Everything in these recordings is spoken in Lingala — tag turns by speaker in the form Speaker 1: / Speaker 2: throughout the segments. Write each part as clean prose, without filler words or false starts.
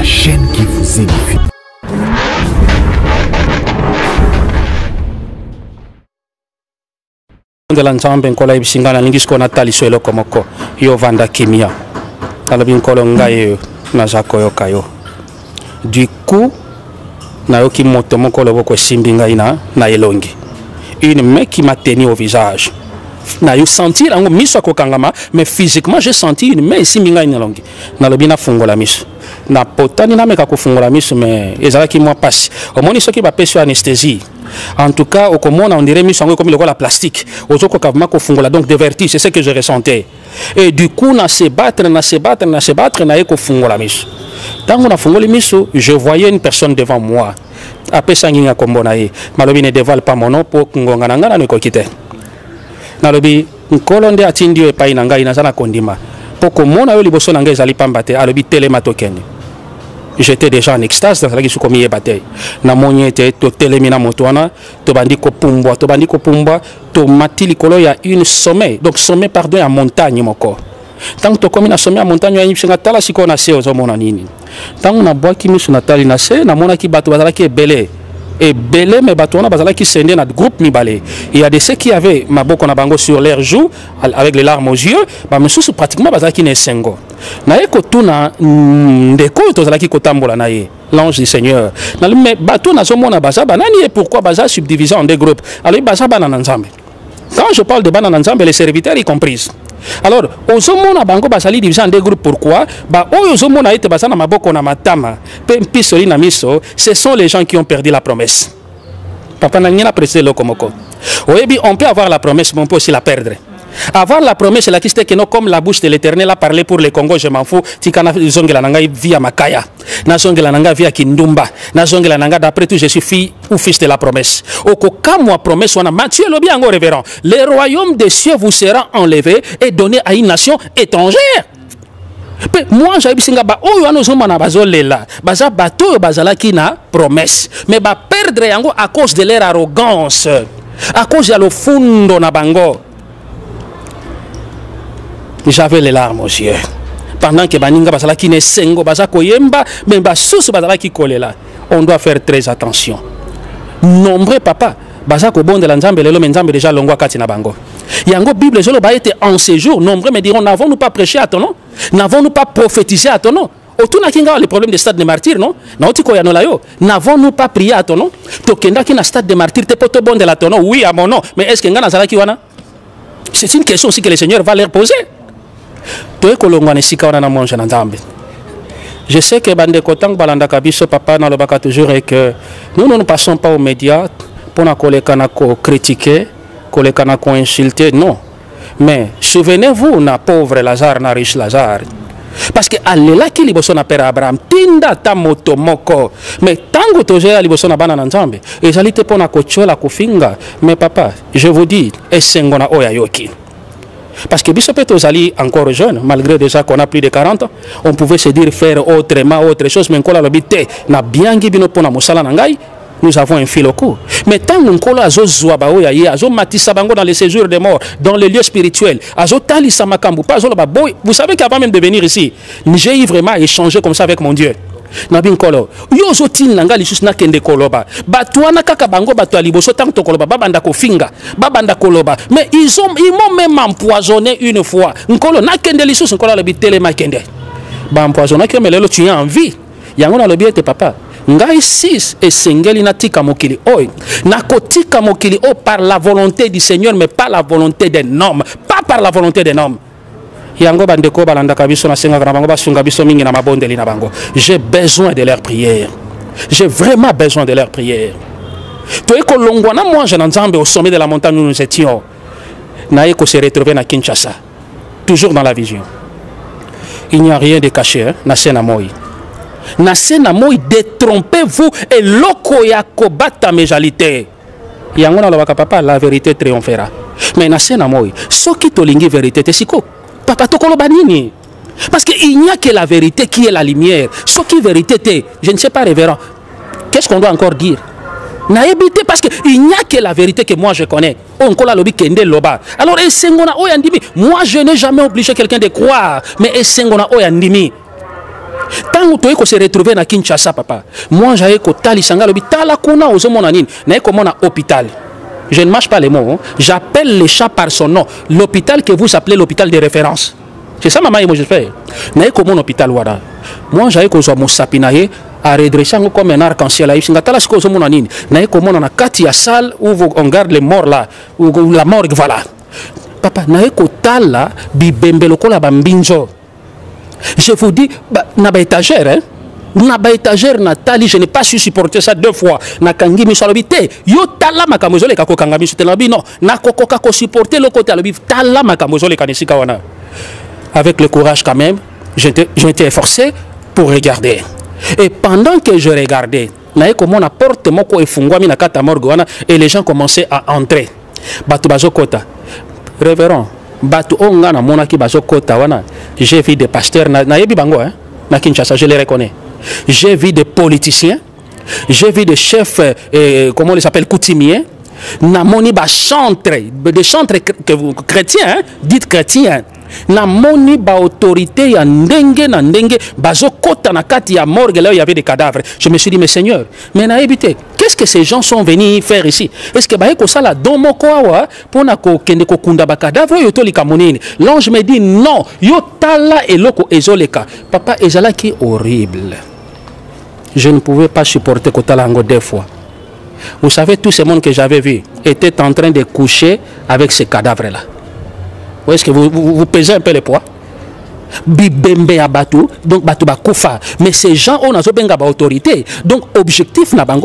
Speaker 1: chaîne qui vous édifie.
Speaker 2: De l'ensemble nkola ibisingana lingisko natali swelo komoko yo vanda kimia alobi nkolo ngai nazako yo kayo du coup na yo ki moto moko loboko simbi ngai na elongi une main qui m'a tenu au visage na yo sentir ango miso akokangama mais physiquement j'ai senti une main simbi ngai na longi na lobi na fungola miso na potani na meka ko fungola miso mais ezalaki moi passe au moni soki ba peso anesthésie. En tout cas, au commun, on dirait comme le plastique. Donc des vertiges, c'est ce que je ressentais. Et du coup, on se battre, on se battre, Tant qu'on a fongé le miso, je voyais une personne devant moi. Après ça, il y a un Malobi ne dévoile pas mon nom pour qu'on ne quitte. Nalobi, un colonne de Atindi et Painanga, il n'a pas condima. Pour que mon aïe liboso n'engage à l'ipambate, à l'obi télématoken. J'étais déjà en extase dans la comme il bataille. Na monie était to télémina motoana, to bandiko pumba, to matili kolo ya une sommet. Donc sommet pardon à montagne moko. Tant que comme na sommet à montagne ya yipsenga tala siko na se ozo mona nini. Tant na bois qui misu na tali na se na mona ki bato bazala ki belé. Et belé mais bato na bazala ki sende na groupe mi balé. Il y a de ceux qui avaient maboko na bango sur leurs joues avec les larmes aux yeux, ba monsieur pratiquement bazala ki ne sengo. Naye kotuna ndeko tozalaki kotambola naye l'ange du Seigneur mais bato nazomona baza banani et pourquoi baza subdivisé en deux groupes alors baza banana nzambe. Quand je parle de banana nzambe les serviteurs y compris. Alors ozomona bango bazali divisé en deux groupes pourquoi ba oyo ozomona ete baza na maboko na matama pe mpisoli na miso ce sont les gens qui ont perdu la promesse. Papa na ngina pressé lokomoko. Oyebi on peut avoir la promesse mais on peut aussi la perdre. Avoir la promesse, la question que non, comme la bouche de l'Éternel a parlé pour les Congo, je m'en fous. Tikana zongela nanga via Makaya, na zongela nanga via Kindumba, na zongela nanga d'après tout je suis fille ou fils de la promesse. Okoka moi promesse wana Matthieu le bien révérend. Le royaume des cieux vous sera enlevé et donné à une nation étrangère. Moi j'ai bisinga ba oyo anozoma na bazolela baza bato bazala ki na promesse mais ba perdre yango à cause de leur arrogance à cause de lo fundo na bango. J'avais les larmes aux yeux. Pendant que Baninga Basala qui ne sengo Basako Yemba, mais Bassous Basala qui colle là. On doit faire très attention. Nombreux papa, Basako bon de l'ensemble, le l'ensemble déjà l'ongwa katina bango. Yango Bible, je l'ai été en séjour. Nombreux me diront, n'avons-nous pas prêché à ton nom? N'avons-nous pas prophétisé à ton nom? Autour kinga le problème des stades de martyrs, non? N'avons-nous pas prié à ton nom? Tokenda qui na stade de martyrs, t'es pas bon de la ton nom? Oui, à mon nom. Mais est-ce qu'il y a un qui wana? C'est une question aussi que le Seigneur va leur poser. Je sais que Bande Kotang Balanda Kabiso Papa dans le Baka toujours et que nous ne passons pas aux médias pour nous critiquer, pour nous insulter, non. Mais souvenez-vous, na pauvre Lazare, na riche Lazare. Parce que Allah qui liboso na père Abraham, tinda ta moto moko. Mais tango toje liboso na bana nzambe, ezalite pona kochola kofinga. Mais papa, je vous dis, esengona oya yoki. Parce que Bishopet Ozali encore jeune, malgré déjà qu'on a plus de 40 ans, on pouvait se dire faire autrement, autre chose, mais on a l'habité, n'a bien guibino pour Moussala Nangai, nous avons un fil au cou. Mais tant qu'on a Zouabaoya, Azo Matissabango dans les séjours des morts, dans les lieux spirituels, Azo Tali Samakambu, pas Zolababoy, vous savez qu'avant même de venir ici, j'ai eu vraiment échangé comme ça avec mon Dieu. Nabin kolo yo zotin nanga lisus na kende koloba batwana kaka bango bato liboso tant to koloba babanda ko finga babanda koloba mais ils m'ont même empoisonné une fois nkolo na kende lisus nkolo le bitele makende ba empoisonné que melelo tu as envie yango na lobi ete papa ngai 6 et sengeli na tika mokili oy na kotika mokili o par la volonté du Seigneur mais pas la volonté d'un homme pas par la volonté d'un homme. Yango bandeko balanda kabiso na senga bango basunga biso mingi na mabondeli na bango. J'ai besoin de leur prière. J'ai vraiment besoin de leur prière. Toi ko longwana moi je n'entends au sommet de la montagne où nous étions. Naé ko se retrouver na Kinshasa. Toujours dans la vision. Il n'y a rien de caché hein, na sena moi. Na sena moi détrompez-vous et loko ya kobata mejalité. Yango na lobaka papa la vérité triomphera. Mais na sena moi soki tolingi vérité te siko papa tokolo banini. Parce qu'il n'y a que la vérité qui est la lumière. Ce qui est vérité, je ne sais pas révérend. Qu'est-ce qu'on doit encore dire? Naébité parce qu'il n'y a que la vérité que moi je connais. On colle lobi kende loba. Alors esengona oyandimi. Moi je n'ai jamais obligé quelqu'un de croire. Mais esengona oyandimi. Tant Tant que se retrouver à Kinshasa, papa. Moi, j'avais que Sanga lobi tala kuna ozo monanine. N'a comme on a hôpital. Je ne mâche pas les mots. Hein. J'appelle les chats par son nom. L'hôpital que vous appelez l'hôpital de référence. C'est ça, maman, moi je fais. N'a comme mon hôpital wada. Moi, j'avais que zo mosapinaye à redresser comme un arc-en-ciel. N'a tala ce que ozo monanine. N'a comme on a katia salle où on garde les morts là, où la morgue voilà. Papa, n'a que tala bibembeloko la bambinzo. Je vous dis, na ba étagère, hein? Na ba étagère Nathalie, je n'ai pas su supporter ça 2 fois. Na kangi mi salobité. Yo tala makamozole kako kangami sutelabi non. Na koko kako supporter le côté alobi tala makamozole kanisika wana. Avec le courage quand même, j'étais forcé pour regarder. Et pendant que je regardais, na comment la porte moko efungwami na kata morgue wana et les gens commençaient à entrer. Batu bazo kota. Révérend Batu onga na monaki bazo kota wana. J'ai vu des pasteurs na yebi bango hein na Kinshasa, je les reconnais. J'ai vu des politiciens, j'ai vu des chefs comment on les appelle coutumiers. Na moni ba chantre, des chantres chrétiens, hein? Dites chrétiens. Na moni ba autorité ya ndenge na ndenge bazo kota na kati ya morgue là où il y avait des cadavres. Je me suis dit mais Seigneur, mais na évité, qu'est-ce que ces gens sont venus faire ici? Est-ce que ba ko sala don moko awa pona ko kende ko kunda ba cadavre yo to likamonini? L'ange me dit non, yo tala eloko ezoleka. Papa ezala ki horrible. Je ne pouvais pas supporter ko tala ngo 2 fois. Vous savez, tout ce monde que j'avais vu était en train de coucher avec ces cadavres-là. Est-ce que vous pesez un peu le poids? Bibembe à Batou, donc Batou Bakoufa. Mais ces gens ont une autorité. Donc, objectif n'a pas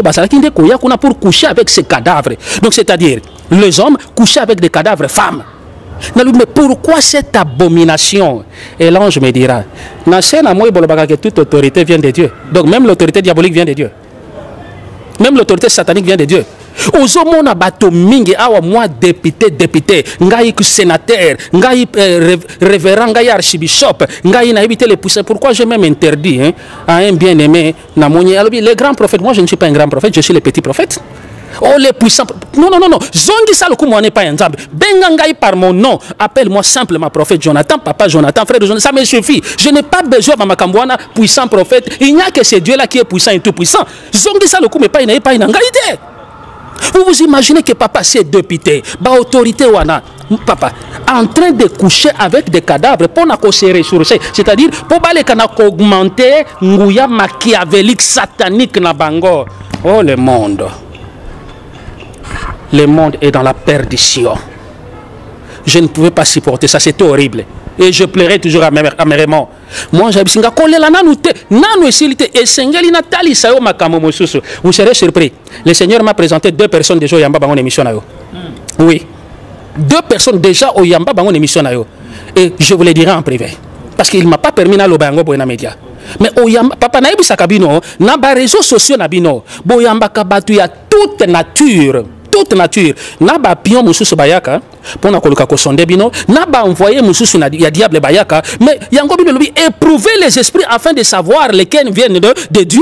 Speaker 2: pour coucher avec ces cadavres. Donc, c'est-à-dire, les hommes coucher avec des cadavres femmes. Mais pourquoi cette abomination? Et l'ange me dira, que toute autorité vient de Dieu. Donc, même l'autorité diabolique vient de Dieu. Même l'autorité satanique vient de Dieu. Ozomona bato mingi awa moi député, ngai sénateur, ngai révérend, ngai archibishop, ngai na éviter les puissants. Pourquoi j'ai même interdit hein, à un bien-aimé namoni les grands prophètes. Moi je ne suis pas un grand prophète, je suis le petit prophète. Oh les puissants. Non. Zongi saloku moi n'est pas un nzambe. Benga ngai par mon nom. Appelle-moi simplement prophète Jonathan, papa Jonathan, frère Jonathan. Ça me suffit. Je n'ai pas besoin de makambwana puissant prophète. Il n'y a que ce Dieu là qui est puissant et tout puissant. Zongi saloku mais pas une ngai. Vous vous imaginez que papa c'est député, ba autorité wana, papa en train de coucher avec des cadavres pour na se ressourcer, c'est-à-dire pour balé kana augmenter nguya machiavélique satanique na bango. Oh le monde est dans la perdition. Je ne pouvais pas supporter ça, c'était horrible. Et je pleurais toujours amèrement. Moi, j'ai dit, vous serez surpris. Le Seigneur m'a présenté 2 personnes déjà au Yamba Bangon émission. Oui. 2 personnes déjà au Yamba Bangon émission. Et je vous le dirai en privé. Parce qu'il ne m'a pas permis d'aller au Bango pour les médias. Mais au Yamba, papa Naïbi Sakabino, dans les réseaux sociaux, Nabino, Boyamba Kabatu, il y a toute nature. Toute nature. Naba pion mususu bayaka pour na koluka ko sonde bino, naba envoyer mususu na ya diable bayaka, mais yango bino lobi éprouver les esprits afin de savoir lesquels viennent de Dieu.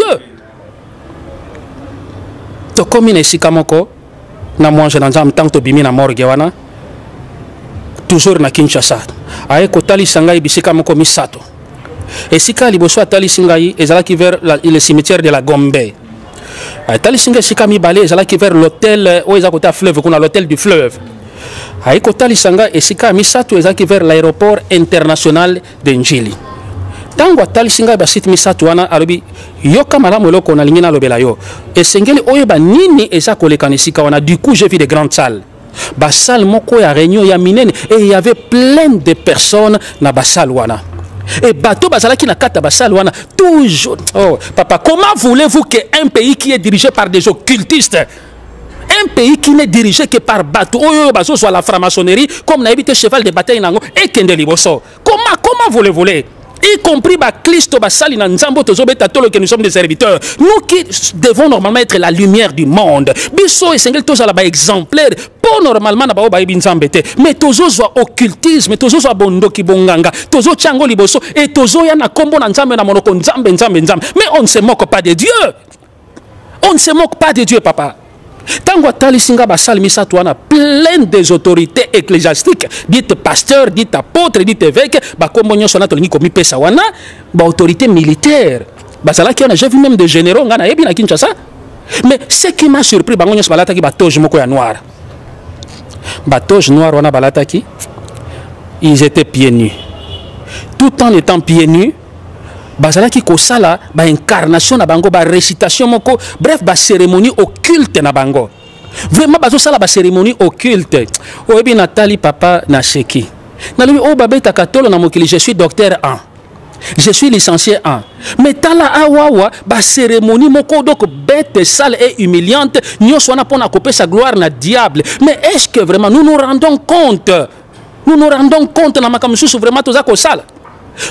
Speaker 2: To komine sikamoko na mwanje na nzam tant to bimi na morgue wana toujours na Kinshasa. Aye ko tali sangai bisika moko misato. Et sika liboso atali singai ezalaki vers le cimetière de la Gombe. Talisinga sikami balé ezalaki vers l'hôtel où ils côté fleuve qu'on a l'hôtel du fleuve. Aiko talisanga et sikami misato ezalaki vers l'aéroport international de Njili. Tango talisinga ba site misato wana alobi yoka malamu loko na lingina lobela yo. Et sengeli oyeba nini ezako lekanisika wana. Du coup j'ai vu des grandes salles. Ba salle moko ya réunion ya minene et il y avait plein de personnes na ba salle wana. Et bateau bazalaki na kata basal wana toujours. Oh papa, comment voulez-vous qu'un pays qui est dirigé par des occultistes, un pays qui n'est dirigé que par bateau, oh bateau soit la franc-maçonnerie, comme n'a évité cheval de bataille nango et kende liboso. Comment voulez-vous y compris Clisto Basali Nzambo Tozobeta Tolo que nous sommes des serviteurs. Nous qui devons normalement être la lumière du monde. Bisso et Sengel Toza là exemplaire. Pour normalement na ba ba binzambete. Mais Tozo soit occultisme, Tozo soit bondo ki bonganga, Tozo chango liboso et Tozo ya na kombo na Nzambe na monoko Nzambe. Mais on ne se moque pas de Dieu. On ne se moque pas de Dieu, papa. Tango tali singa basal misato wana plein des autorités ecclésiastiques, dites pasteurs, dites apôtres, dites évêques, ba kombo nyonso na tolingi komi pesa wana, ba autorité militaire. J'ai vu même des généraux à Kinshasa. Mais ce qui m'a surpris, c'est que batoge moko ya noir. Batoge noir wana balataki, ils étaient pieds nus. Tout en étant pieds nus, bazalaki kosala ba incarnation na bango, ba récitation moko, bref ba cérémonie occulte na bango. Vraiment bazo sala ba cérémonie occulte. Oyebi Nathalie papa na sheki. Na lui o babeta katolo na mokili, je suis docteur en. Je suis licencié en. Mais tala awawa ba cérémonie moko donc bête sale et humiliante, nyo swana pona couper sa gloire na diable. Mais est-ce que vraiment nous nous rendons compte? Nous nous rendons compte na makamususu vraiment toza ko sala.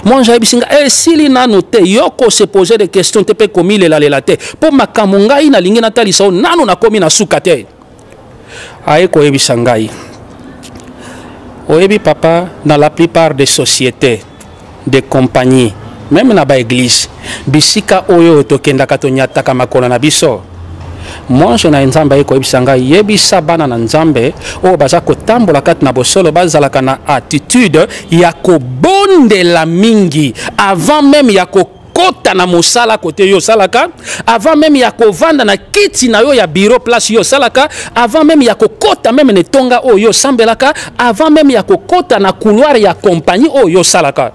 Speaker 2: Moi j'ai bisinga si na noté yoko se poser des questions te pe komi le la te. Po makamunga ina lingi na tali sao nano na komi na sukate. Aye ko ebisangai. Oyebi papa dans la plupart des sociétés, des compagnies, même dans l'église, bisika oyo tokenda katonyata kama kola na biso. Moi je na nzambe ko ebisanga yebisa bana na nzambe o baza kotambola kat na bosolo bazalaka na attitude ya kobondela mingi avant même ya kota na mosala côté yo salaka, avant même ya kovanda na kiti na yo ya bureau place yo salaka, avant même ya kota même ne tonga o yo sambelaka, avant même ya kota na couloir ya compagnie o yo salaka.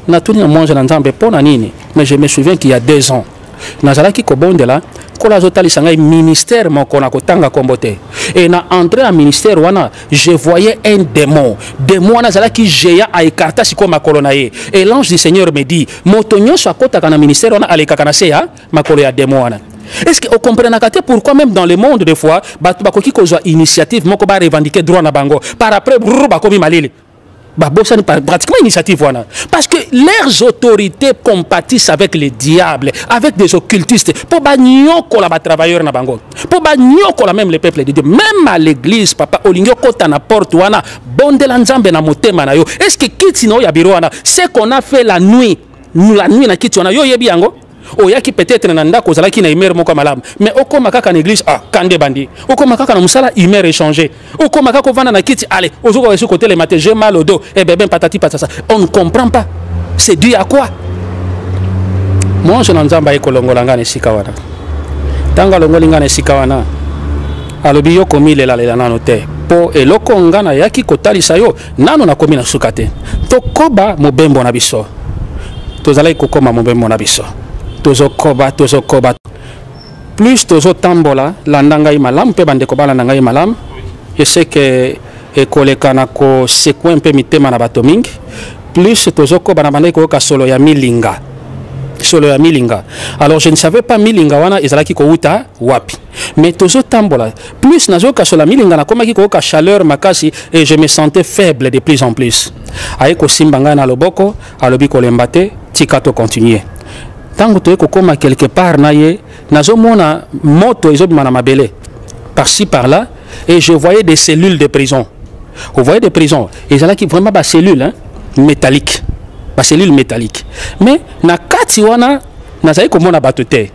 Speaker 2: Na tout le monde na nzambe pona nini, mais je me souviens qu'il y a 2 ans nazalaki kobondela kola zotali sanga ministère moko na kotanga kombote et na entré en ministère wana je voyais un démon nazalaki géant a écarta siko makolo na ye et l'ange du Seigneur me dit moto nyonso akota kana ministère wana alekaka na se ya makolo ya démon wana. Est-ce que vous comprenez pourquoi même dans le monde des fois bakoki kozwa initiative moko ba revendiquer droit na bango par après bakomi malili pratiquement initiative voilà. Parce que leurs autorités compatissent avec les diables, avec des occultistes. Pour bagnoco la travailleurs na bango. Pour bagnoco la même les peuples de Dieu. Même à l'église, papa, olingyo kota na porte wana, bonde la nzambe na motema na yo. Est-ce que kitino ya biro wana, ce qu'on a fait la nuit na kiti wana yo yebi yango? Oyaki peut-être na ndako zalaki na humeur moko malamu mais okoma kaka na église kande bandi okoma kaka na musala humeur échanger okoma kaka vanda na kiti allez ozoko sur côté le matin j'ai mal au dos et ben patati patata on ne comprend pas c'est dû à quoi. Moi je n'enzamba ekolongola ngane sikawana tanga longolinga na sikawana alobi yo komi lela nano te po eloko ngana yaki kotalisa yo nano na komi na sukate tokoba mobembo na biso tozalai kokoma mobembo na biso tozo koba plus tozo tambola landanga imalam pe bande kobala nanga imalam je sais que ekoleka na ko sekwe mpe mitema na bato mingi plus tozo koba na bande ko ka solo ya milinga alors je ne savais pas milinga wana ezalaki ko uta wapi mais tozo tambola plus nazo ka solo milinga na komaki ko ka chaleur makasi et je me sentais faible de plus en plus aye ko simbanga na loboko alobi ko lembate tikato continuer. Tango to ekokoma quelque part na ye nazomona moto ezobima na mabele par-ci par-là et je voyais des cellules de prison. Vous voyez des prisons ezalaki vraiment ba cellules métalliques, ba cellules métalliques. Mais na kati wana nazali komona bato te.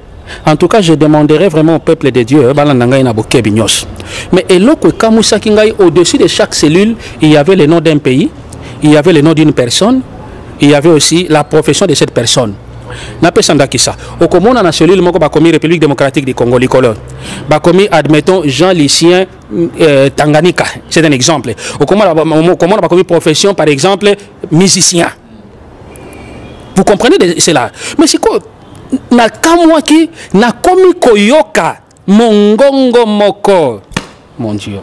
Speaker 2: En tout cas, je demanderai vraiment au peuple de Dieu balandanga na bokebi nyos. Mais eloko kamusaki ngai au-dessus de chaque cellule, il y avait le nom d'un pays, il y avait le nom d'une personne, il y avait aussi la profession de cette personne. Napesanda kisa okomona na cellule moko bakomi République démocratique du Congo likolo bakomi admettons Jean-Lucien Tanganyika, c'est un exemple. Okomona bakomi profession par exemple musicien. Vous comprenez cela? Mais c'est quoi na kamwaki na komi koyoka mongongo moko mon Dieu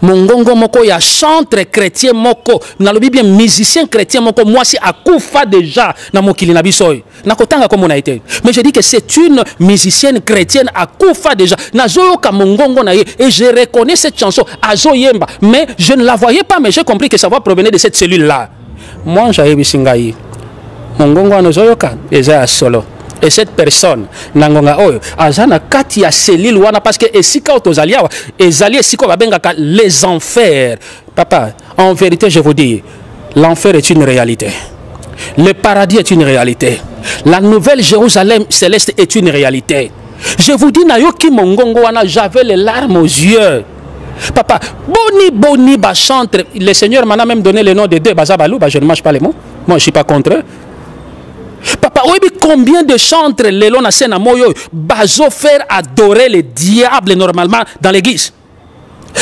Speaker 2: mongongo moko ya chantre chrétien moko na lobi bien musicien chrétien moko moi si akufa déjà na mokili na biso na kotanga comme on a été mais je dis que c'est une musicienne chrétienne akufa déjà na zoyoka mongongo na ye et je reconnais cette chanson azoyemba mais je ne la voyais pas mais j'ai compris que ça va provenir de cette cellule là. Moi j'ai bisingai mongongo na zoyoka eza solo. Et cette personne, nangonga oyo, azana kati ya cellule wana parce que esika otozalia, ezali esiko babengaka les enfers. Papa, en vérité, je vous dis, l'enfer est une réalité. Le paradis est une réalité. La nouvelle Jérusalem céleste est une réalité. Je vous dis, nayoki mongongo wana, j'avais les larmes aux yeux. Papa, boni ba chantre. Le Seigneur m'a même donné le nom de deux bazabalou, je ne mange pas les mots. Moi, je ne suis pas contre eux. Papa, combien de chantres les lona sena moyo bazo faire adorer le diable normalement dans l'église?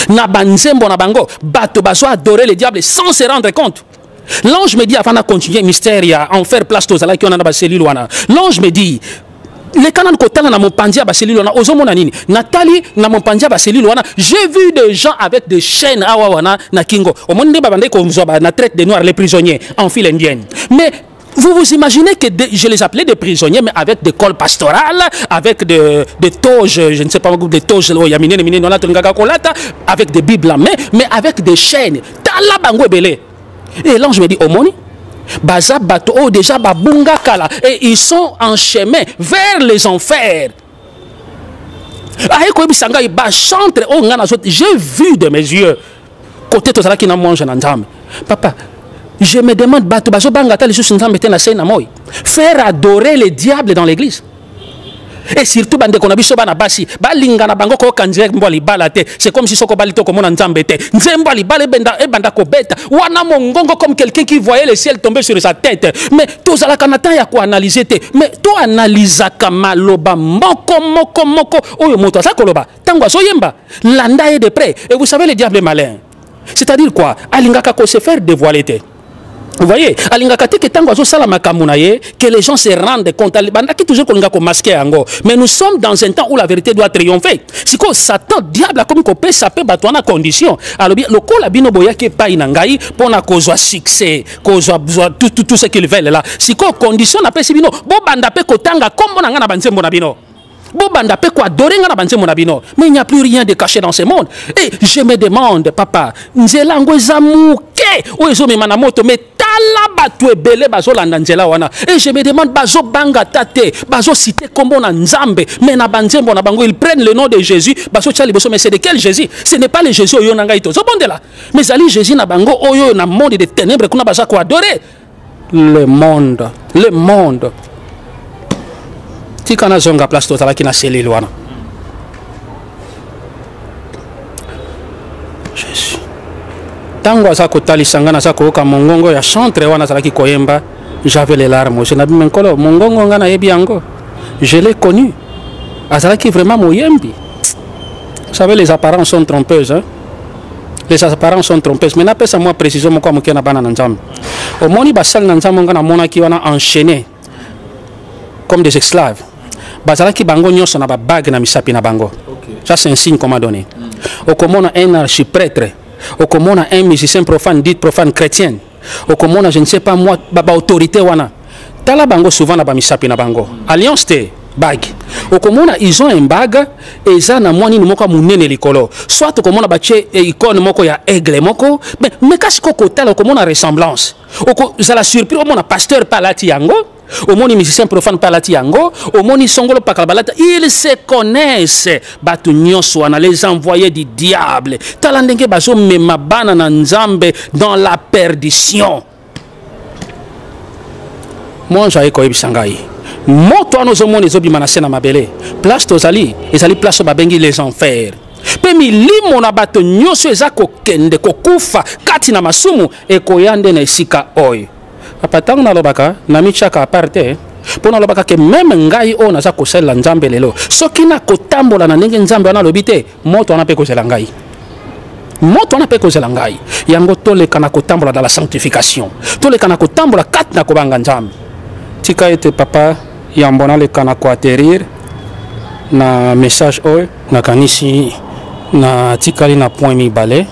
Speaker 2: Na banzembo na bango, bato bazo adorer le diable sans se rendre compte. L'ange me dit avant de continuer mystère en faire place aux ala qui on a ba cellule wana. L'ange me dit les canons kotala na mon pandia ba cellule wana ozo mona nini? Nathalie na mon pandia ba cellule wana. J'ai vu des gens avec des chaînes awa wana na kingo. Au monde ba bande ko na traite des noirs les prisonniers en file indienne. Mais vous vous imaginez que je les appelais des prisonniers, mais avec des cols pastorales, avec des toges, je ne sais pas, des toges, avec des bibles en main, mais avec des chaînes. Et l'ange me dit, Omoni, Baza Bato, déjà Babunga Kala, et ils sont en chemin vers les enfers. J'ai vu de mes yeux, côté de qui n'a mangé en papa. Je me demande, faire adorer les diables dans l'église. Et surtout, c'est comme si comme quelqu'un qui voyait le ciel tomber sur sa tête. Mais tous à Canada, il y a quoi analyser. Mais tu analyses Kamaloba, Landa est de près. Et vous savez, le diable est malin. C'est-à-dire quoi? Alingaka ko se faire dévoiler. Vous voyez, que les gens se rendent compte. Mais nous sommes dans un temps où la vérité doit triompher. Si Satan, diable, comme il ça peut battre en condition. Alors, le col a bino boya qui est pas inangaï pour na cause succès, cause tout ce qu'ils veulent là. Si condition n'a pas si bino, bon banda pe kotanga comme on a na banze monabino. Mais il n'y a plus rien de caché dans ce monde. Et je me demande, papa, et je me demande, bazo banga tate, bazo cité comme on a nzambe, mais na banzembo na bango, ils prennent le nom de Jésus, bazo tchali boso, mais c'est de quel Jésus? Ce n'est pas le Jésus oyo nangaito. So bonde là. Mais ali Jésus na bango oyo na monde de ténèbres kuna baza ko adorer. Le monde. Tika na zonga place totala ki na cellule wana. Jésus. Tango aza kotalisanga na za koyoka mongongo ya chantre wana azalaki koyemba, j'avais les larmes. Je n'avais même kolo mongongo nga na yebi yango. Je l'ai connu. Azalaki vraiment moyembi. Vous savez, les apparences sont trompeuses. Hein? Les apparences sont trompeuses. Mais n'appelle ça moi précisément comme on a bana nanzam. Au moni basal nanzam nga na mona ki wana enchaîné comme des esclaves. Bazalaki bango nyonso na ba bague na misapi na bango. Ça c'est un signe qu'on m'a donné. Au komona un archiprêtre, au komona un musicien profane, dit profane chrétien. Au komona je ne sais pas moi ba autorité wana. Tala bango souvent na ba misapi na bango. Alliance te bague. Au komona ils ont un bague et ça na mwani moko munene likolo. Soit au komona ba tche icône moko ya aigle moko, mais kasi ko tala au komona ressemblance. Au ça la surprise au mona pasteur palati yango. Au moni musicien profane palati yango, au moni songolo pakalabalata, ils se connaissent. Batu nyonso wana les envoyés du diable. Talandenge bazo memabana na nzambe dans la perdition. Moi j'ai koyebi sangai. Moto anozo moni zobi manase na mabele. Place tozali, ezali place babengi les enfers. Pe milimo na bato nyonso ezako kende kokufa kati na masumu ekoyande na esika oyo. Apatang na lobaka na michaka aparte pour na lobaka ke même ngai o na za kosela nzambe lelo soki na kotambola na ndenge nzambe wana lobite moto na pe kozela ngai yango toleka na kotambola dans la sanctification toleka na kotambola kat na kobanga nzambe tika ete papa yambona le kana ko atterrir na message o na kanisi na tikali na point mi balé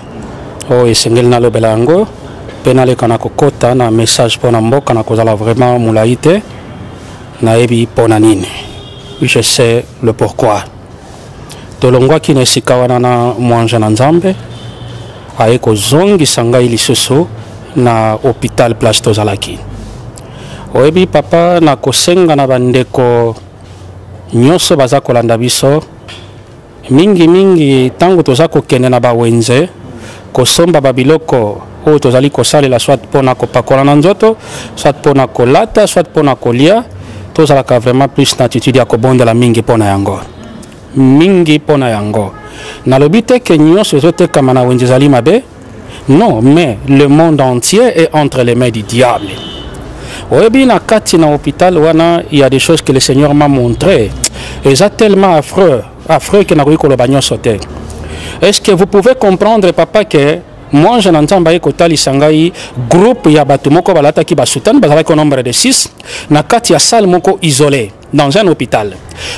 Speaker 2: o esengel na lobela yango penale kana kokota na message pona mboka na kozala vraiment moulaïté na ebi pona nini. Je sais le pourquoi. Tolongwa ki na sika wana na mwanja na nzambe aye kozongi sanga ili soso na hôpital place tozalaki. Oyebi papa na kosenga na bandeko nyonso baza kolanda biso mingi tango toza kokende na bawenze kosomba babiloko o tozali kosalela soit pona kopakola na nzoto soit pona kolata soit pona kolia tozalaka vraiment plus na attitude ya kobondela mingi pona yango nalobi te ke nyonso ezotekama na wenze ezali mabe non mais le monde entier est entre les mains du diable Oyebi na kati na hôpital wana, il y a des choses que le Seigneur m'a montré. Et ça tellement affreux que na koyi koloba nyonso te. Est-ce que vous pouvez comprendre, papa, que moi je n'entends pas que Tali Sangai groupe ya batu moko balata ki basutan bazalaki au nombre de 6 na kati ya salle moko isolé dans un hôpital.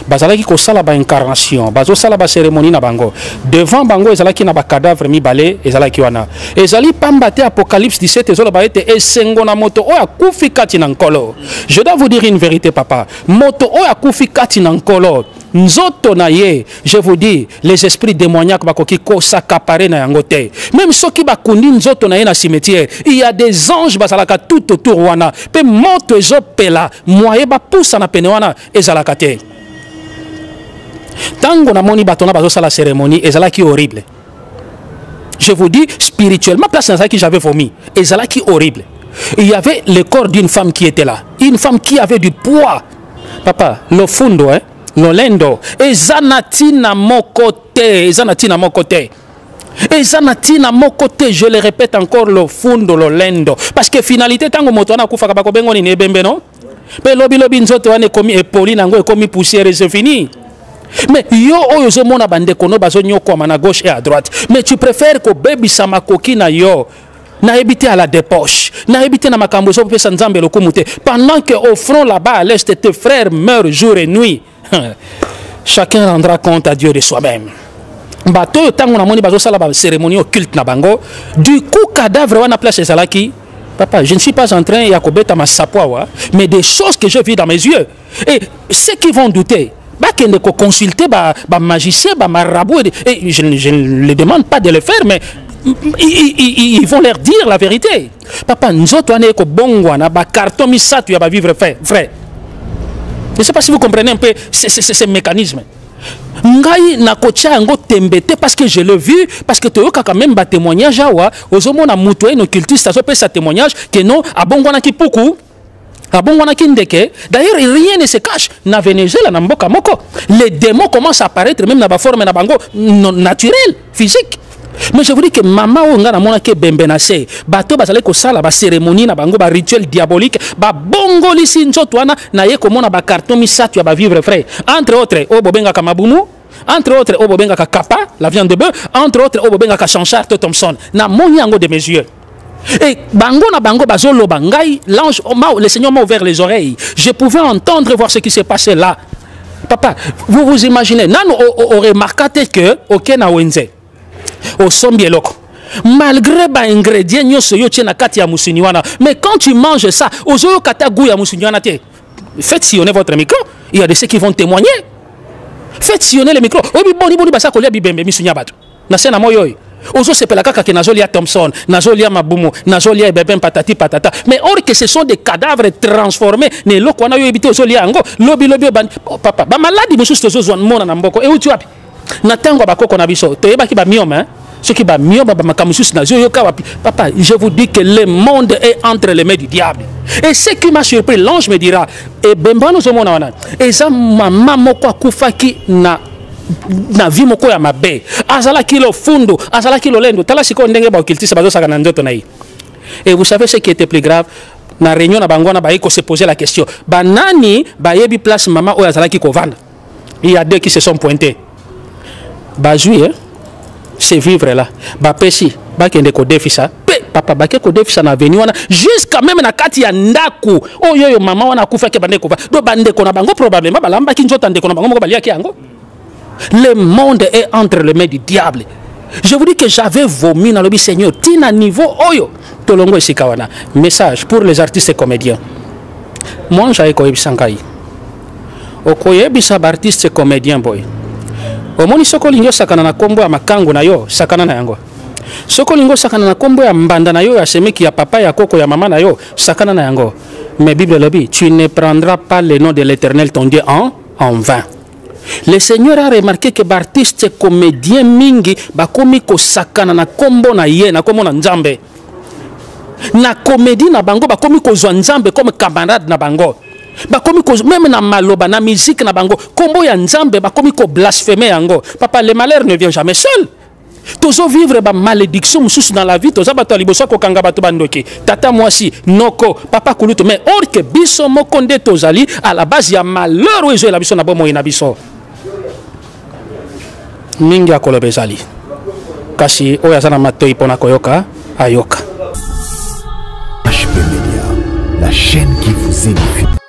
Speaker 2: Bazalaki ko sala ba incarnation, bazo sala ba cérémonie na bango. Devant bango ezalaki na ba cadavre mibale ezalaki wana. Ezali pambate Apocalypse 17 ezolo ba ete esengo na moto oya kufi kati na nkolo. Je dois vous dire une vérité, papa. Moto oya kufi kati na nkolo. Nzoto na ye, je vous dis, les esprits démoniaques bakoki ko s'accaparer na yangote. Même ceux qui bakundi nzoto na ye na cimetière, il y a des anges basalaka tout autour wana. Pe moto ezo pela, moye ba poussa na pene wana ezalaka te. Tango na moni batona bazo sala cérémonie ezalaki horrible. Je vous dis spirituellement, place dans qui j'avais vomi, ezalaki horrible. Il y avait le corps d'une femme qui était là, une femme qui avait du poids. Papa, le fundo hein. Lolendo ezanati na mokote ezanati na mokote ezanati na mokote, je le répète encore, le fundo lolendo, parce que finalité tango moto na kufa ka bengo ni nebembe non pe lobi nzoto wane komi epoli nango ekomi poussière et c'est fini. Mais yo oyo zo mona bande kono bazo nyoko na gauche et à droite, mais tu préfères ko baby sama koki na yo na habité à la dépoche, na habité na makambo so pesa nzambe lokumute, pendant que au front là-bas à l'est tes frères meurent jour et nuit. Chacun rendra compte à Dieu de soi-même. Bato tango na moni bazo sala ba cérémonie occulte na bango, du coup cadavre wana place ezalaki. Papa, je ne suis pas en train ya kobeta ma sapwa, mais des choses que je vis dans mes yeux. Et ceux qui vont douter, kende ko consulter ba magicien, ba marabout, et je ne les demande pas de le faire, mais ils vont leur dire la vérité. Papa, nzoto ane ko bongwana ba carton misatu ya ba vivre vrai. Je ne sais pas si vous comprenez un peu ces mécanismes. Ngai na kocha yango tembete parce que je l'ai vu, parce que toyoka quand même ba témoignage awa ozomona mutu eno occultiste azope sa témoignage que non abongwana ki puku abongwana ki ndeke. D'ailleurs rien ne se cache na Venezuela na mboka moko. Les démons commencent à apparaître même na ba forme na bango naturelle, physique. Mais je vous dis que maman onga na mona ke bembenase bato bazale ko sala ba cérémonie na bango ba rituel diabolique ba bongo lisi nzoto wana na ye ko mona ba carton misatu ya ba vivre frais, entre autres o bobenga ka mabumu, entre autres o bobenga ka kapa la viande de bœuf, entre autres o bobenga ka Chanchard Thompson na moni yango de mes yeux. Et bango na bango bazolo bangai l'ange le Seigneur m'a ouvert les oreilles, je pouvais entendre voir ce qui s'est passé là. Papa, vous vous imaginez nano aurait marqué que OK na wenze au sombieloko, malgré ba ingrédients nyonso yo tient na kati ya musuniwana, mais quand tu manges ça ozo kata goût ya musuniwana te. Faites sillonner votre micro, il y a de ceux qui vont témoigner. Faites sillonner le micro. Obi boni basa kolia bibembe misunya bato na sena moyo ozo sepela kaka ke nazolia Thompson, nazolia mabumu, nazolia bebem patati patata, mais or que ce sont des cadavres transformés ne loko na yo ebité ozolia ngo lobi papa ba maladi mususu tozo mona na mboko e uti wapi na tango bakoko na biso toyeba ki ba mioma ce qui ba mioma ba makamususu na yo ka wapi. Papa, je vous dis que le monde est entre les mains du diable. Et ce qui m'a surpris, l'ange me dira e bembano zo mona wana eza mama moko akufaki na vie moko ya mabe azala kilo fundo azala kilo lendo tala siko ndenge ba okiltisa bazo saka na ndoto na yi. Et vous savez ce qui était plus grave, na réunion na bangona ba iko se poser la question banani ba yebi place mama o azala ki ko vendre. Il y a deux qui se sont pointés. Bazui, hein? C'est vivre là. Ba pesi, ba kende ko defisa. Papa ba ke ko defisa na venu wana jusqu'à même na kati ya ndaku. Oh yo mama wana kufa ke bande ko va. Do bande ko na bango probablement balamba ki nzota ndeko na bango moko balia ki yango. Le monde est entre les mains du diable. Je vous dis que j'avais vomi dans le Seigneur. Tina niveau oyo. Tolongo esikawana. Message pour les artistes et comédiens. Moi j'avais ko ebisankai. Okoyebisa artiste et comédien boy. Omoni soko lingo sakana na kombo ya makango na yo sakana na yango. Soko lingo sakana na kombo ya mbanda na yo ya semeki ya papa ya koko ya mama na yo sakana na yango. Mais Bible lobi, tu ne prendras pas le nom de l'Éternel ton Dieu en vain. Le Seigneur a remarqué que l'artiste comédien mingi bakomi ko sakana na kombo na ye na kombo na nzambe. Na comédie na bango bakomi ko zwa nzambe comme camarade na bango. Bakomi ko même na maloba na musique na bango kombo ya nzambe bakomi ko blasphémer yango. Papa, le malheur ne vient jamais seul. Tozo vivre ba malédiction mususu dans la vie, toza bato liboso ko kanga bato bandoki. Tata mwasi noko, papa kuluto mais or que biso moko nde tozali à la base ya malheur oyo la biso na bomo ina biso. Mingi akolo bezali. Kasi oyo azana matoi pona koyoka ayoka.
Speaker 1: HP Media, la chaîne qui vous édifie.